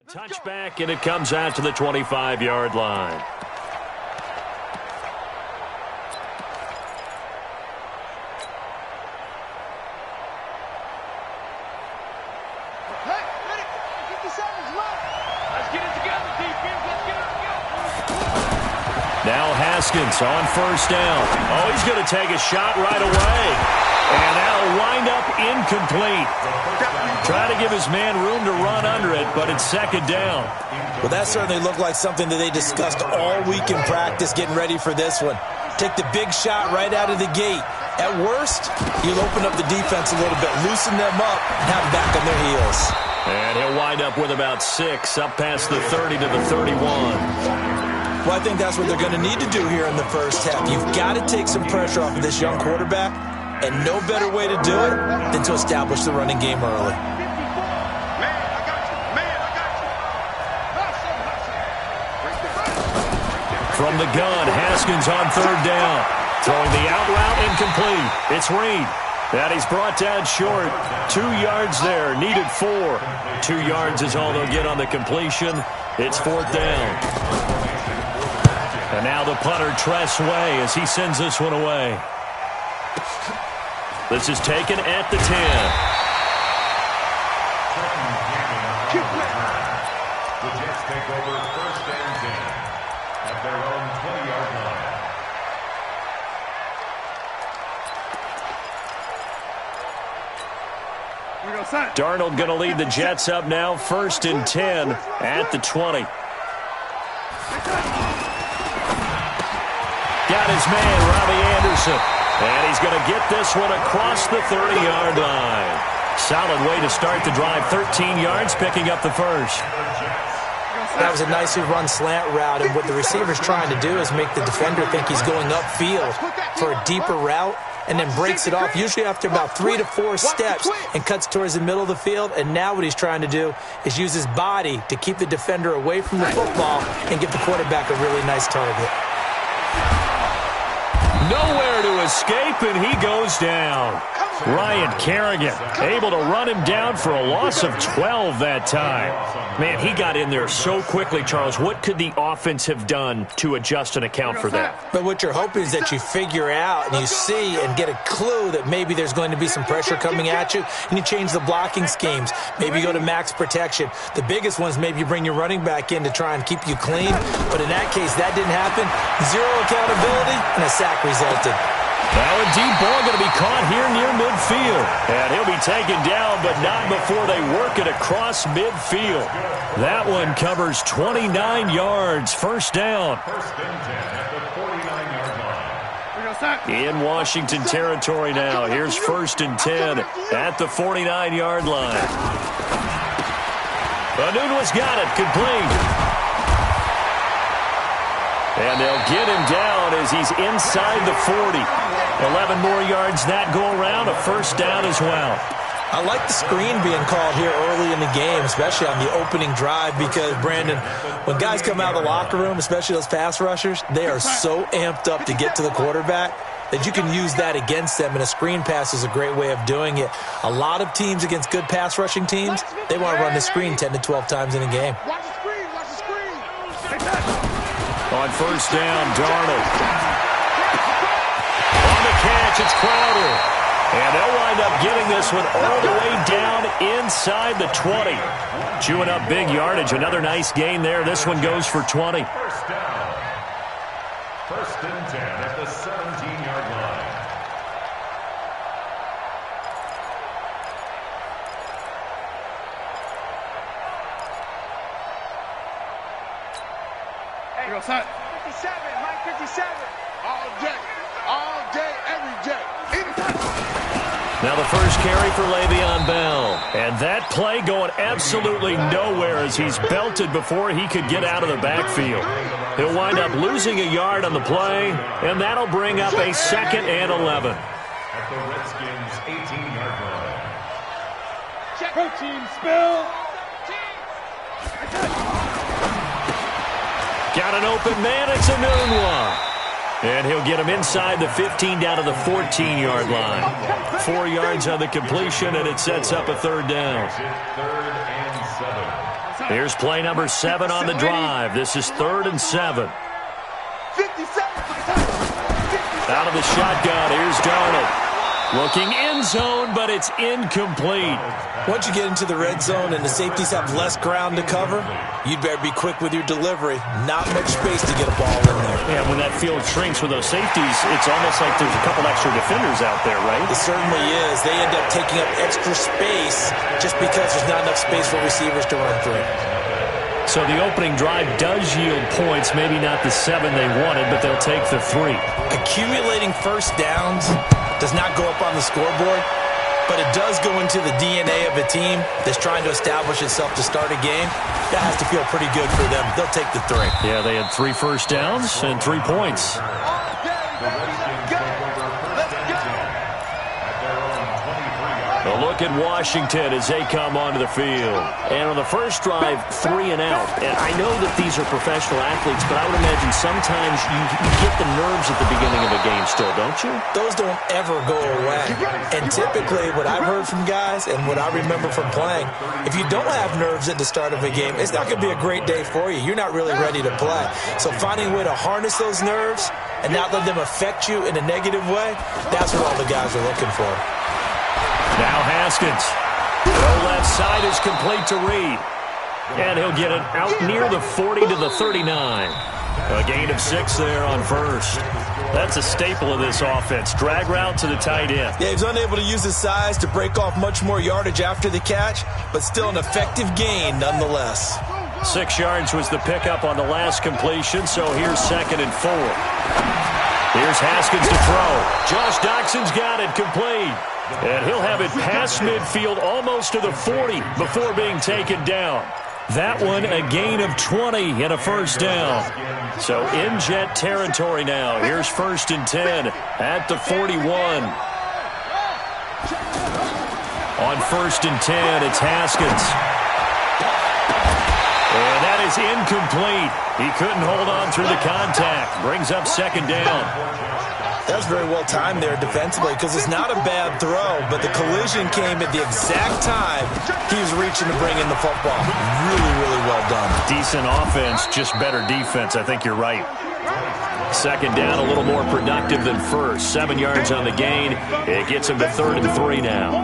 Touchback, and it comes out to the 25-yard line. Now Haskins on first down. Oh, he's going to take a shot right away. And that'll wind up incomplete. Trying to give his man room to run under it, but it's second down. Well, that certainly looked like something that they discussed all week in practice getting ready for this one. Take the big shot right out of the gate. At worst, you'll open up the defense a little bit, loosen them up, and have them back on their heels. And he'll wind up with about 6, up past the 30 to the 31. Well, I think that's what they're going to need to do here in the first half. You've got to take some pressure off of this young quarterback, and no better way to do it than to establish the running game early. From the gun, Haskins on third down. Throwing the out route incomplete. It's Reed. That he's brought down short. 2 yards there. Needed 4. 2 yards is all they'll get on the completion. It's fourth down. And now the punter, Tress Way, as he sends this one away. This is taken at the 10. The Jets take over first and 10 at their own 20-yard line. Darnold going to lead the Jets up now, first and 10 at the 20. Got his man, Robbie Anderson. And he's going to get this one across the 30-yard line. Solid way to start the drive. 13 yards, picking up the first. That was a nicely run slant route, and what the receiver's trying to do is make the defender think he's going upfield for a deeper route, and then breaks it off, usually after about 3 to 4 steps, and cuts towards the middle of the field. And now what he's trying to do is use his body to keep the defender away from the football and give the quarterback a really nice target. Nowhere to escape, and he goes down. Ryan Kerrigan able to run him down for a loss of 12 that time. Man, he got in there so quickly, Charles. What could the offense have done to adjust and account for that? But what you're hoping is that you figure out and you see and get a clue that maybe there's going to be some pressure coming at you, and you change the blocking schemes. Maybe you go to max protection. The biggest one is maybe you bring your running back in to try and keep you clean. But in that case, that didn't happen. 0 accountability, and a sack resulted. Now a deep ball going to be caught here near midfield. And he'll be taken down, but not before they work it across midfield. That one covers 29 yards. First down. In Washington territory now. Here's first and 10 at the 49-yard line. Anunua's got it. Complete. And they'll get him down as he's inside the 40. 11 more yards that go around, a first down as well. I like the screen being called here early in the game, especially on the opening drive, because, Brandon, when guys come out of the locker room, especially those pass rushers, they are so amped up to get to the quarterback that you can use that against them, and a screen pass is a great way of doing it. A lot of teams against good pass rushing teams, they want to run the screen 10 to 12 times in a game. On first down, Darnold. On the catch, it's Crowder. And they'll wind up getting this one all the way down inside the 20. Chewing up big yardage. Another nice gain there. This one goes for 20. First down. First and 10 at the 17-yard line. Here goes Hunt. 57, Mike 57. All day, every day. Now the first carry for Le'Veon Bell. And that play going absolutely nowhere as he's belted before he could get out of the backfield. He'll wind up losing a yard on the play, and that'll bring up a second and 11. At the Redskins' 18-yard line. Protein spill. Got an open man, it's Anunoby. And he'll get him inside the 15 down to the 14-yard line. 4 yards on the completion, and it sets up a third down. Third and 7. Here's play number 7 on the drive. This is 3rd and 7. 57. Out of the shotgun, here's Darnold. Looking end zone, but it's incomplete. Once you get into the red zone and the safeties have less ground to cover, you'd better be quick with your delivery. Not much space to get a ball in there. Yeah, when that field shrinks with those safeties, it's almost like there's a couple extra defenders out there, right? It certainly is. They end up taking up extra space just because there's not enough space for receivers to run through. So the opening drive does yield points, maybe not the 7 they wanted, but they'll take the 3. Accumulating first downs does not go up on the scoreboard, but it does go into the DNA of a team that's trying to establish itself to start a game. That has to feel pretty good for them. They'll take the 3. Yeah, they had 3 first downs and 3 points. A look at Washington as they come onto the field. And on the first drive, 3 and out. And I know that these are professional athletes, but I would imagine sometimes you get the nerves at the beginning of a game still, don't you? Those don't ever go away. And typically what I've heard from guys and what I remember from playing, if you don't have nerves at the start of a game, it's not going to be a great day for you. You're not really ready to play. So finding a way to harness those nerves and not let them affect you in a negative way, that's what all the guys are looking for. Now Haskins. The left side is complete to Reed. And he'll get it out near the 40 to the 39. A gain of 6 there on first. That's a staple of this offense. Drag route to the tight end. Yeah, he's unable to use his size to break off much more yardage after the catch, but still an effective gain nonetheless. 6 yards was the pickup on the last completion, so here's 2nd and 4. Here's Haskins to throw. Josh Doxson's got it complete. And he'll have it past midfield almost to the 40 before being taken down. That one a gain of 20 and a first down. So in Jet territory now. Here's 1st and 10 at the 41. On 1st and 10, it's Haskins. And that is incomplete. He couldn't hold on through the contact. Brings up 2nd down. That was very well timed there defensively because it's not a bad throw, but the collision came at the exact time he was reaching to bring in the football. Really, really well done. Decent offense, just better defense. I think you're right. 2nd down, a little more productive than first. 7 yards on the gain. It gets him to 3rd and 3 now.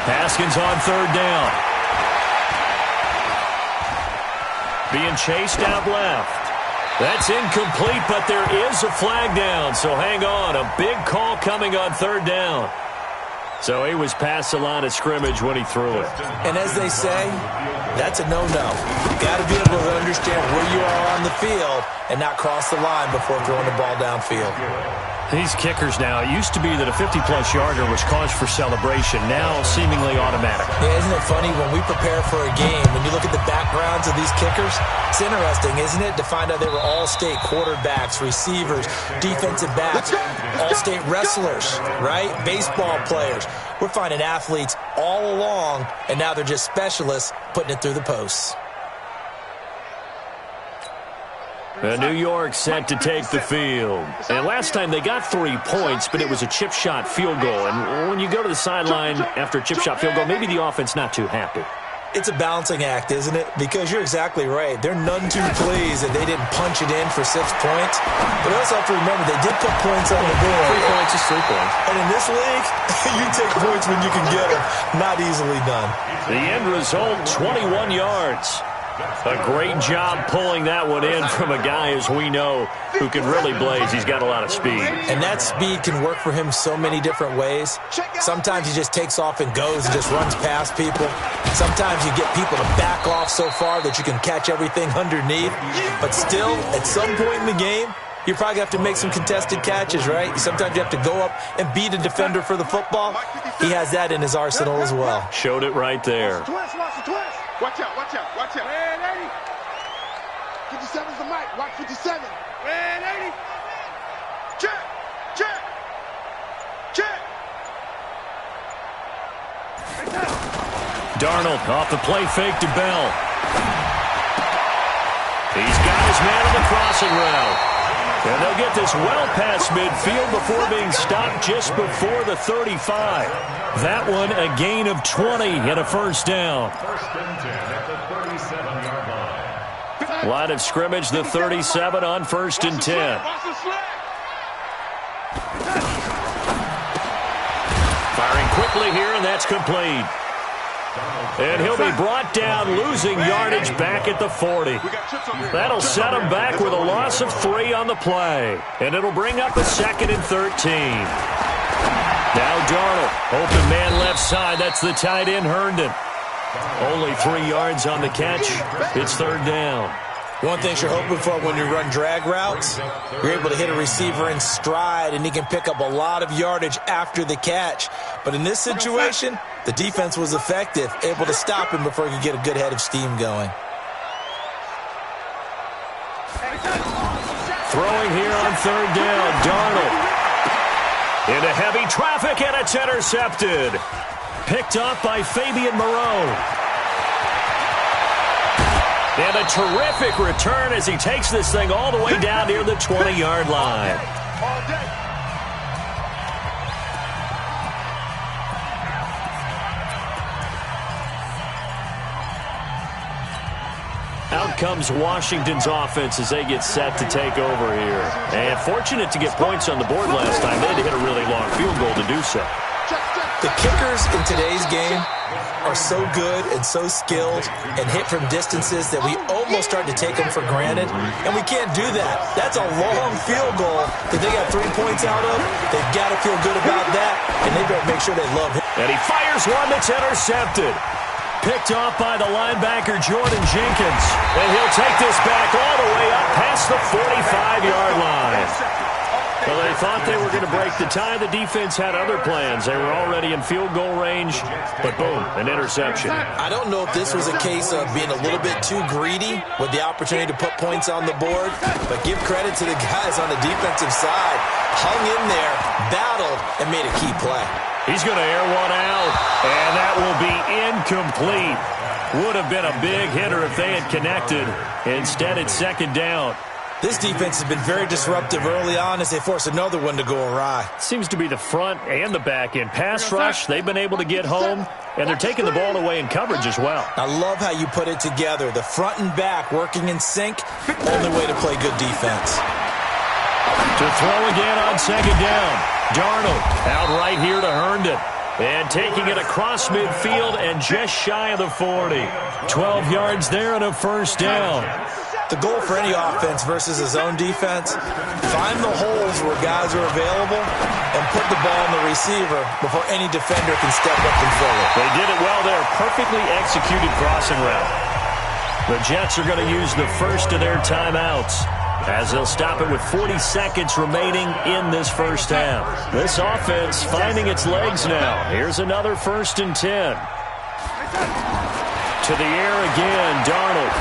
Haskins on 3rd down. Being chased out left. That's incomplete, but there is a flag down, so hang on. A big call coming on 3rd down. So he was past the line of scrimmage when he threw it. And as they say, that's a no-no. You've got to be able to understand where you are on the field and not cross the line before throwing the ball downfield. These kickers now, it used to be that a 50-plus yarder was cause for celebration, now seemingly automatic. Yeah, isn't it funny when we prepare for a game, when you look at the backgrounds of these kickers, it's interesting, isn't it, to find out they were all-state quarterbacks, receivers, defensive backs, all-state wrestlers, right? Baseball players. We're finding athletes all along, and now they're just specialists putting it through the posts. New York set to take the field. And last time they got 3 points, but it was a chip shot field goal. And when you go to the sideline after a chip shot field goal, maybe the offense not too happy. It's a balancing act, isn't it? Because you're exactly right. They're none too pleased that they didn't punch it in for 6 points. But also have to remember, they did put points on the board. 3 points is 3 points. And in this league, you take points when you can get them. Not easily done. The end result, 21 yards. A great job pulling that one in from a guy, as we know, who can really blaze. He's got a lot of speed. And that speed can work for him so many different ways. Sometimes he just takes off and goes and just runs past people. Sometimes you get people to back off so far that you can catch everything underneath. But still, at some point in the game, you probably have to make some contested catches, right? Sometimes you have to go up and beat a defender for the football. He has that in his arsenal as well. Showed it right there. Watch out, watch out, watch out. Red 80. 57's the mic. Watch 57. Red 80. Check, check, check. Darnold off the play fake to Bell. He's got his man on the crossing route. And they'll get this well past midfield before being stopped just before the 35. That one a gain of 20 and a first down. First and 10 at the 37-yard line. Line of scrimmage, the 37 on first and 10. Firing quickly here, and that's complete. And he'll be brought down, losing yardage back at the 40. That'll set him back with a loss of 3 on the play. And it'll bring up a 2nd and 13. Now Darnold, open man left side. That's the tight end, Herndon. Only 3 yards on the catch. It's 3rd down. One thing you're hoping for when you run drag routes, you're able to hit a receiver in stride, and he can pick up a lot of yardage after the catch. But in this situation, the defense was effective, able to stop him before he could get a good head of steam going. Throwing here on 3rd down, Darnold. Into heavy traffic, and it's intercepted. Picked off by Fabian Moreau. And a terrific return as he takes this thing all the way down near the 20-yard line. Out comes Washington's offense as they get set to take over here. And fortunate to get points on the board last time. They had to hit a really long field goal to do so. The kickers in today's game are so good and so skilled and hit from distances that we almost start to take them for granted, and we can't do that. That's a long field goal that they got 3 points out of. They've got to feel good about that, and they better make sure they love him. And he fires one that's intercepted. Picked off by the linebacker Jordan Jenkins, and he'll take this back all the way up past the 45-yard line. Well, they thought they were going to break the tie. The defense had other plans. They were already in field goal range, but boom, an interception. I don't know if this was a case of being a little bit too greedy with the opportunity to put points on the board, but give credit to the guys on the defensive side. Hung in there, battled, and made a key play. He's going to air one out, and that will be incomplete. Would have been a big hitter if they had connected. Instead, it's 2nd down. This defense has been very disruptive early on as they force another one to go awry. Seems to be the front and the back end. Pass rush, they've been able to get home, and they're taking the ball away in coverage as well. I love how you put it together. The front and back working in sync, only way to play good defense. To throw again on 2nd down. Darnold out right here to Herndon. And taking it across midfield and just shy of the 40. 12 yards there and a first down. The goal for any offense versus a zone defense, find the holes where guys are available and put the ball on the receiver before any defender can step up and fill it. They did it well there. Perfectly executed crossing route. The Jets are going to use the first of their timeouts as they'll stop it with 40 seconds remaining in this first half. This offense finding its legs now. Here's another 1st and 10. To the air again, Darnold.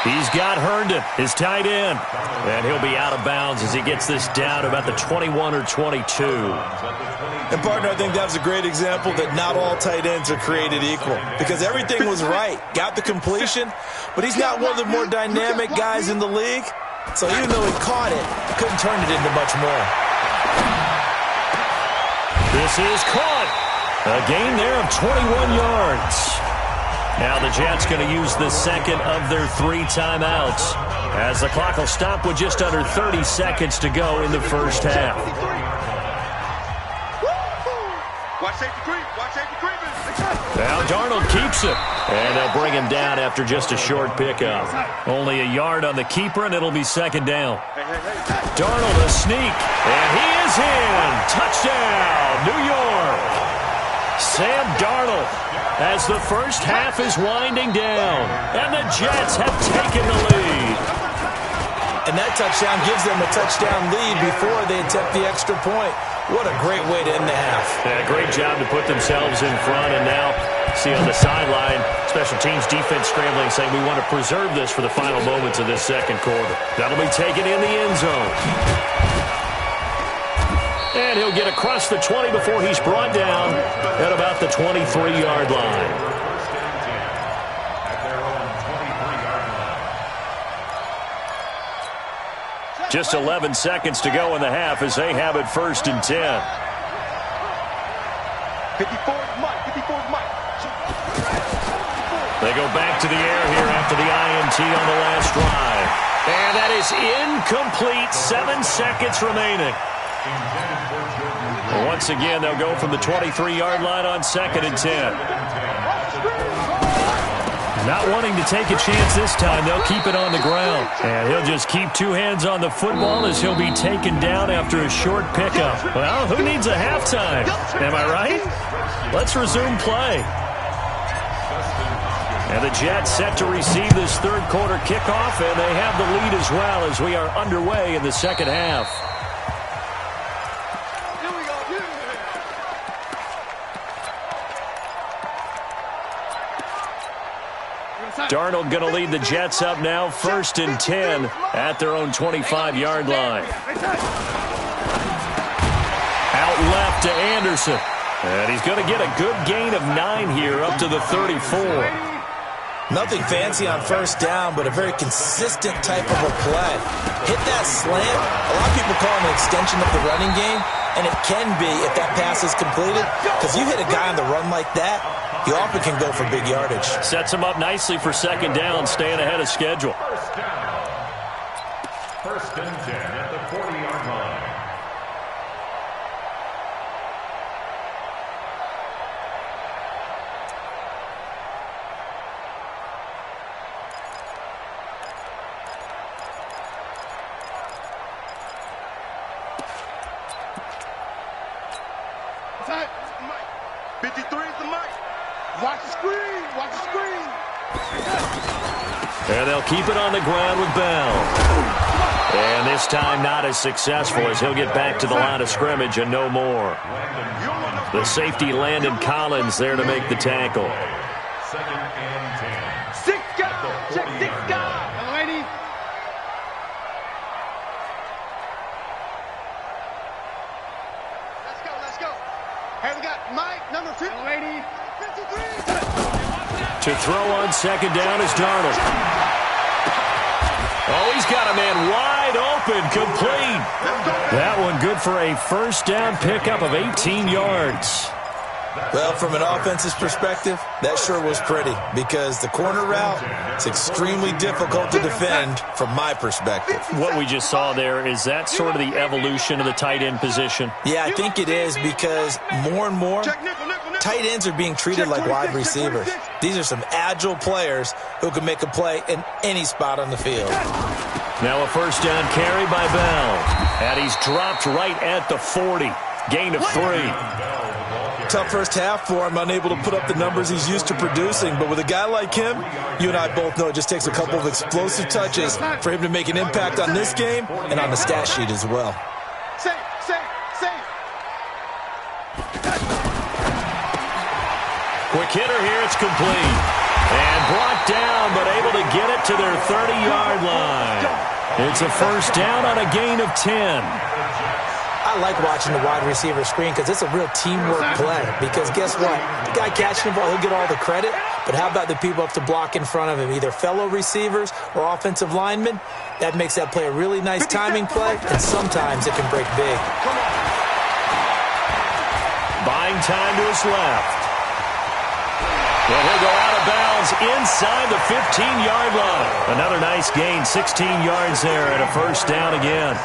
He's got Herndon, his tight end. And he'll be out of bounds as he gets this down about the 21 or 22. And, partner, I think that was a great example that not all tight ends are created equal because everything was right. Got the completion, but he's not one of the more dynamic guys in the league. So even though he caught it, couldn't turn it into much more. This is caught. A gain there of 21 yards. Now the Jets going to use the second of their 3 timeouts as the clock will stop with just under 30 seconds to go in the first half. Now Darnold keeps it, and they'll bring him down after just a short pickup. Only a yard on the keeper, and it'll be 2nd down. Darnold a sneak, and he is in. Touchdown, New York. Sam Darnold as the first half is winding down, and the Jets have taken the lead. And that touchdown gives them a touchdown lead before they attempt the extra point. What a great way to end the half. Yeah, great job to put themselves in front, and now see on the sideline, special teams defense scrambling, saying we want to preserve this for the final moments of this second quarter. That'll be taken in the end zone. And he'll get across the 20 before he's brought down at about the 23-yard line. Just 11 seconds to go in the half as they have it 1st and 10. 54's Mike. 54's Mike. They go back to the air here after the INT on the last drive. And that is incomplete. 7 seconds remaining. Once again, they'll go from the 23-yard line on 2nd and 10. Not wanting to take a chance this time, they'll keep it on the ground. And he'll just keep 2 hands on the football as he'll be taken down after a short pickup. Well, who needs a halftime? Am I right? Let's resume play. And the Jets set to receive this third quarter kickoff, and they have the lead as well as we are underway in the second half. Darnold going to lead the Jets up now, 1st and 10 at their own 25-yard line. Out left to Anderson. And he's going to get a good gain of 9 here up to the 34. Nothing fancy on 1st down, but a very consistent type of a play. Hit that slant. A lot of people call it an extension of the running game, and it can be if that pass is completed, because you hit a guy on the run like that, he often can go for big yardage. Sets him up nicely for 2nd down, staying ahead of schedule. 1st and 10 at the 40-yard line. Tight. 53's the mic. Watch the screen. Watch the screen. And they'll keep it on the ground with Bell. And this time not as successful as he'll get back to the line of scrimmage and no more. The safety Landon Collins there to make the tackle. 2nd and 10. 6 guys. Check 6 guys. Lady. Let's go. Let's go. Hey, we got Mike, number 2. Lady. 53. To throw on 2nd down is Darnold. Oh, he's got a man wide open, complete. That one good for a 1st down pickup of 18 yards. Well, from an offensive perspective, that sure was pretty, because the corner route is extremely difficult to defend from my perspective. What we just saw there, is that sort of the evolution of the tight end position? Yeah, I think it is, because more and more, tight ends are being treated like wide receivers. These are some agile players who can make a play in any spot on the field. Now a 1st down carry by Bell. And he's dropped right at the 40. Gain of 3. Tough first half for him, unable to put up the numbers he's used to producing. But with a guy like him, you and I both know it just takes a couple of explosive touches for him to make an impact on this game and on the stat sheet as well. Safe. Quick hitter here, it's complete. And brought down, but able to get it to their 30-yard line. It's a 1st down on a gain of 10. I like watching the wide receiver screen because it's a real teamwork play. Because guess what? The guy catching the ball, he'll get all the credit. But how about the people up to block in front of him, either fellow receivers or offensive linemen? That makes that play a really nice timing play, and sometimes it can break big. Buying time to his left. And he'll go out of bounds inside the 15-yard line. Another nice gain, 16 yards there, and a 1st down again.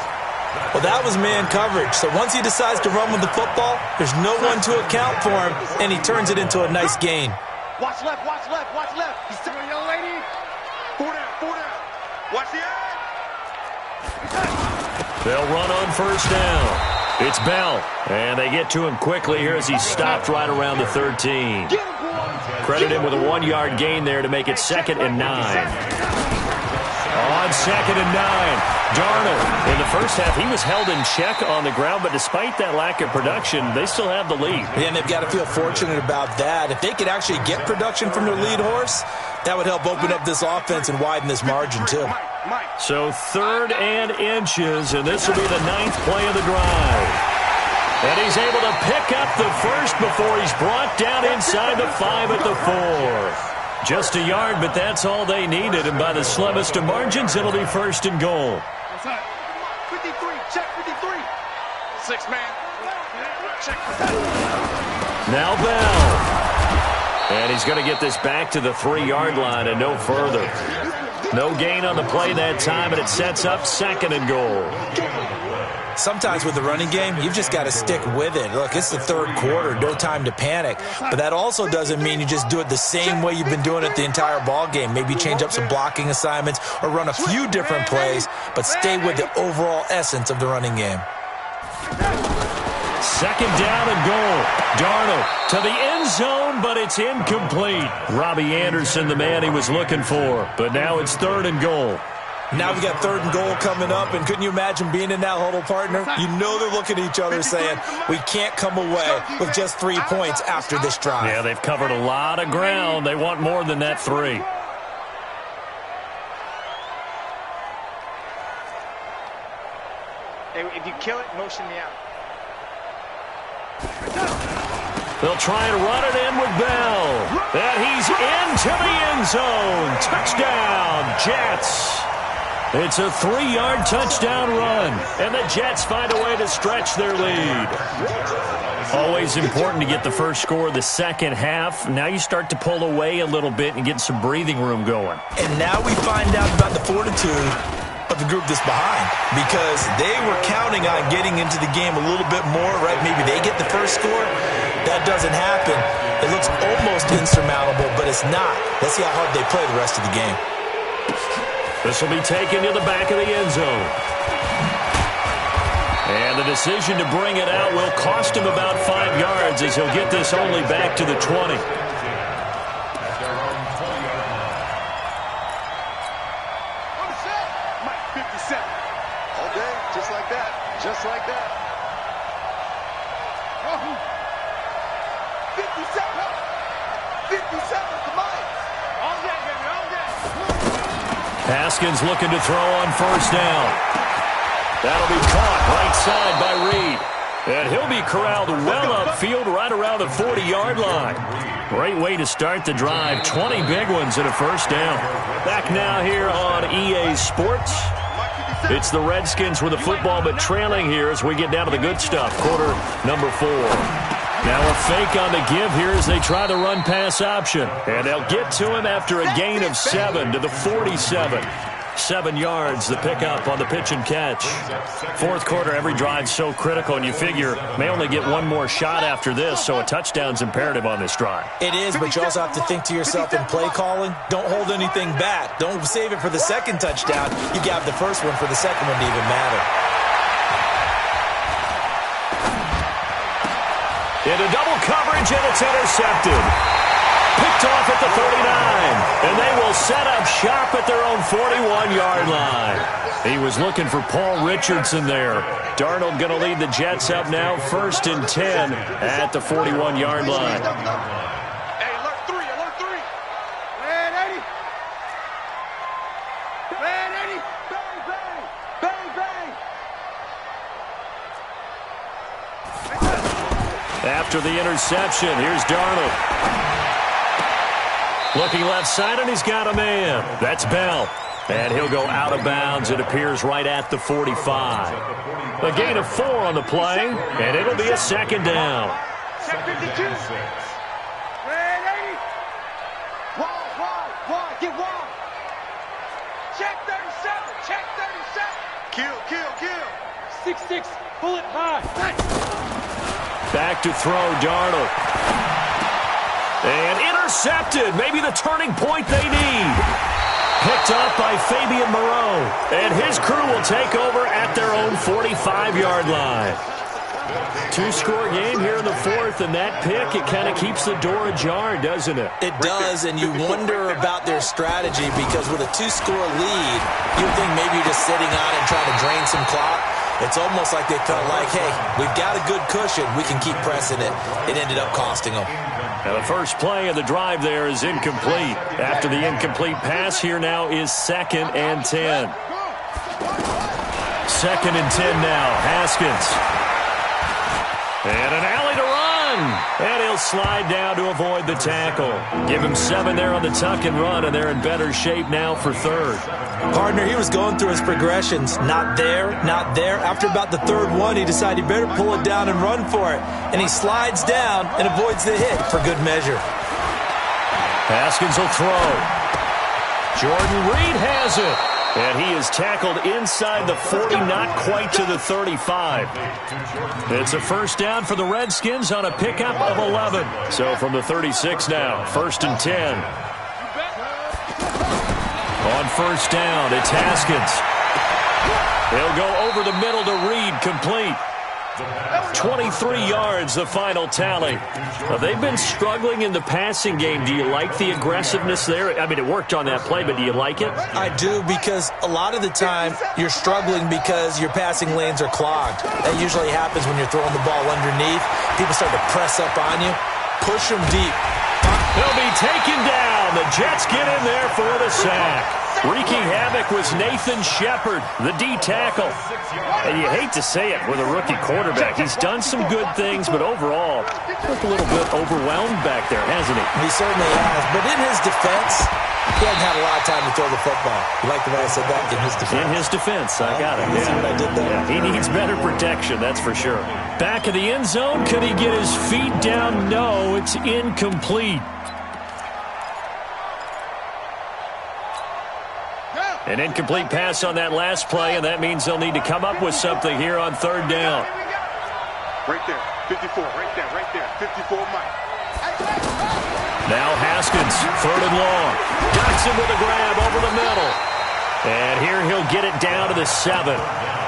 Well, that was man coverage. So once he decides to run with the football, there's no one to account for him, and he turns it into a nice gain. Watch left. He's telling young lady. 4 down. Watch the eye. They'll run on 1st down. It's Bell, and they get to him quickly here as he's stopped right around the 13. Credit him with a 1-yard gain there to make it 2nd and 9. On 2nd and 9. Darnold, in the first half, he was held in check on the ground, but despite that lack of production, they still have the lead. And they've got to feel fortunate about that. If they could actually get production from their lead horse, that would help open up this offense and widen this margin, too. So 3rd and inches, and this will be the 9th play of the drive. And he's able to pick up the first before he's brought down inside the 5 at the 4. Just a yard, but that's all they needed, and by the slimmest of margins, it'll be 1st and goal. 53. Check 53. 6 man. Check. Now Bell. And he's going to get this back to the 3-yard line and no further. No gain on the play that time, and it sets up 2nd and goal. Sometimes with the running game, you've just got to stick with it. Look, it's the 3rd quarter, no time to panic. But that also doesn't mean you just do it the same way you've been doing it the entire ball game. Maybe change up some blocking assignments or run a few different plays, but stay with the overall essence of the running game. 2nd down and goal. Darnold to the end zone, but it's incomplete. Robbie Anderson, the man he was looking for. But now it's 3rd and goal. Now we got 3rd and goal coming up, and couldn't you imagine being in that huddle, partner? You know they're looking at each other saying, we can't come away with just 3 points after this drive. Yeah, they've covered a lot of ground. They want more than that 3. Hey, if you kill it, motion me out. They'll try and run it in with Bell. And he's into the end zone. Touchdown, Jets. It's a 3-yard touchdown run. And the Jets find a way to stretch their lead. Always important to get the first score of the second half. Now you start to pull away a little bit and get some breathing room going. And now we find out about the fortitude of the group that's behind, because they were counting on getting into the game a little bit more, right? Maybe they get the first score. That doesn't happen. It looks almost insurmountable, but it's not. Let's see how hard they play the rest of the game. This will be taken to the back of the end zone. And the decision to bring it out will cost him about 5 yards, as he'll get this only back to the 20. Just like that. 57 to Mike. All day, baby, all day. Haskins looking to throw on 1st down. That'll be caught right side by Reed. And he'll be corralled well upfield right around the 40-yard line. Great way to start the drive. 20 big ones and a 1st down. Back now here on EA Sports. It's the Redskins with the football, but trailing here as we get down to the good stuff. Quarter number 4. Now a fake on the give here as they try the run-pass option. And they'll get to him after a gain of 7 to the 47. 7 yards, the pickup on the pitch and catch. 4th quarter, every drive so critical, and you figure may only get one more shot after this, so a touchdown's imperative on this drive. It is, but you also have to think to yourself in play calling, don't hold anything back. Don't save it for the 2nd touchdown. You got the 1st one for the 2nd one to even matter. Into double coverage, and it's intercepted. Picked off at the 39, and they will set up shop at their own 41-yard line. He was looking for Paul Richardson there. Darnold going to lead the Jets up now, 1st and 10 at the 41-yard line. Hey, alert 3, alert 3. Red 80. Red 80. Bang, bang. Bang, bang. After the interception, here's Darnold. Looking left side, and he's got a man. That's Bell. And he'll go out of bounds, it appears, right at the 45. A gain of 4 on the play, and it'll be a 2nd down. Check 52. Red 80. Wide, get wide. Check 37, check 37. Kill. 6'6", bullet high. Back to throw, Darnold. And intercepted. Maybe the turning point they need. Picked up by Fabian Moreau. And his crew will take over at their own 45-yard line. 2-score game here in the 4th, and that pick, it kind of keeps the door ajar, doesn't it? It does, and you wonder about their strategy, because with a 2-score lead, you'd think maybe you're just sitting on it and trying to drain some clock. It's almost like they felt like, hey, we've got a good cushion. We can keep pressing it. It ended up costing them. Now the first play of the drive there is incomplete. After the incomplete pass, here now is 2nd and 10. 2nd and 10 now. Haskins. And an alley to run. And he'll slide down to avoid the tackle. Give him 7 there on the tuck and run, and they're in better shape now for third. Partner, he was going through his progressions. Not there, not there. After about the third one, he decided he better pull it down and run for it. And he slides down and avoids the hit for good measure. Haskins will throw. Jordan Reed has it. And he is tackled inside the 40, not quite to the 35. It's a first down for the Redskins on a pickup of 11. So from the 36 now, 1st and 10. On first down, it's Haskins. He'll go over the middle to Reed, complete. 23 yards, the final tally. They've been struggling in the passing game. Do you like the aggressiveness there? I mean, it worked on that play, but do you like it? I do, because a lot of the time you're struggling because your passing lanes are clogged. That usually happens when you're throwing the ball underneath. People start to press up on you. Push them deep. He'll be taken down. The Jets get in there for the sack. Wreaking havoc was Nathan Shepard, the D tackle. And you hate to say it with a rookie quarterback. He's done some good things, but overall, looked a little bit overwhelmed back there, hasn't he? He certainly has. But in his defense, he hasn't had a lot of time to throw the football. You like the way I said that? In his defense. In his defense, I got it. See what I did there? Yeah, he needs better protection, that's for sure. Back of the end zone, could he get his feet down? No, it's incomplete. An incomplete pass on that last play, and that means they'll need to come up with something here on third down. Right there, 54, right there, 54 Mike. Now Haskins, 3rd and long. Dotson with a grab over the middle. And here he'll get it down to the 7.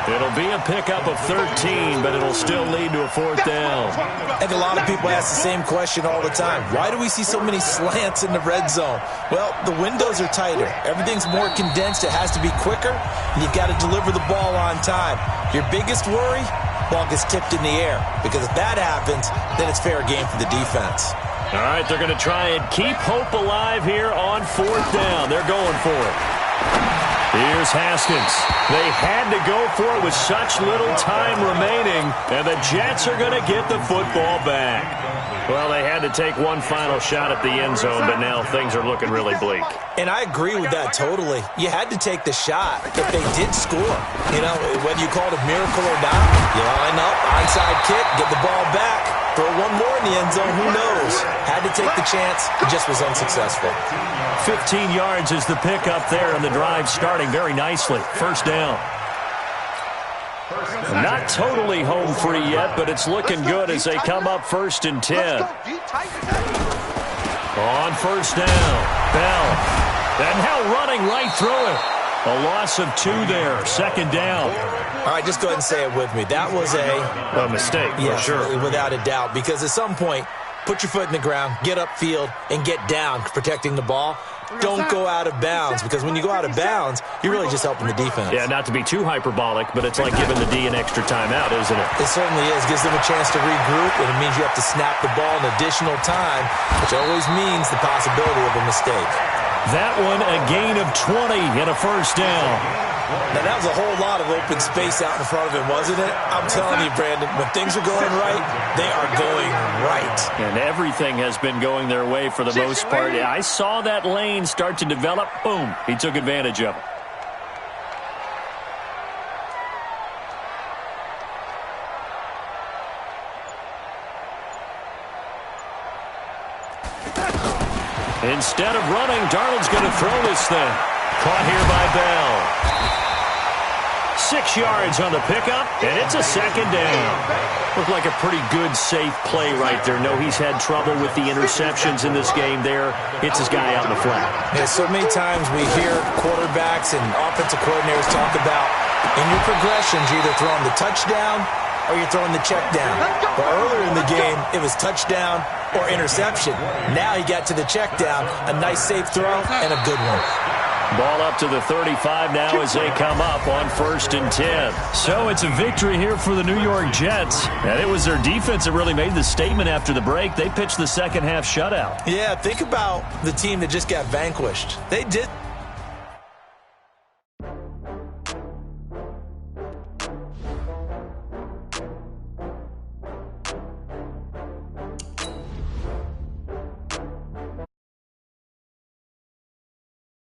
It'll be a pickup of 13, but it'll still lead to a 4th down. I think a lot of people ask the same question all the time. Why do we see so many slants in the red zone? Well, the windows are tighter. Everything's more condensed. It has to be quicker, and you've got to deliver the ball on time. Your biggest worry, ball gets tipped in the air, because if that happens, then it's fair game for the defense. All right, they're going to try and keep hope alive here on 4th down. They're going for it. Here's Haskins. They had to go for it with such little time remaining, and the Jets are going to get the football back. Well, they had to take one final shot at the end zone, but now things are looking really bleak. And I agree with that totally. You had to take the shot if they did score. You know, whether you call it a miracle or not, you line up, onside kick, get the ball back, throw one more in the end zone, who knows? Had to take the chance, it just was unsuccessful. 15 yards is the pickup there, and the drive starting very nicely. First down. Not totally home free yet, but it's looking good as they come up 1st and 10. On first down, Bell. And now running right through it. A loss of 2 there, 2nd down. All right, just go ahead and say it with me. That was a mistake, yeah, for sure. Without a doubt, because at some point, put your foot in the ground, get upfield, and get down protecting the ball. Don't go out of bounds, because when you go out of bounds, you're really just helping the defense. Yeah, not to be too hyperbolic, but it's like giving the D an extra timeout, isn't it? It certainly is. Gives them a chance to regroup, and it means you have to snap the ball an additional time, which always means the possibility of a mistake. That one, a gain of 20 and a first down. Now, that was a whole lot of open space out in front of him, wasn't it? I'm telling you, Brandon, when things are going right, they are going right. And everything has been going their way for the most part. I saw that lane start to develop. Boom. He took advantage of it. Instead of running, Darnold's going to throw this thing. Caught here by Bell. 6 yards on the pickup, and it's a 2nd down. Looked like a pretty good, safe play right there. No, he's had trouble with the interceptions in this game there. Hits his guy out in the flat. Yeah, so many times we hear quarterbacks and offensive coordinators talk about in your progressions, you're either throwing the touchdown or you're throwing the check down. But earlier in the game, it was touchdown or interception. Now he got to the check down, a nice safe throw, and a good one. Ball up to the 35 now as they come up on 1st and 10. So it's a victory here for the New York Jets. And it was their defense that really made the statement after the break. They pitched the second half shutout. Yeah, think about the team that just got vanquished. They did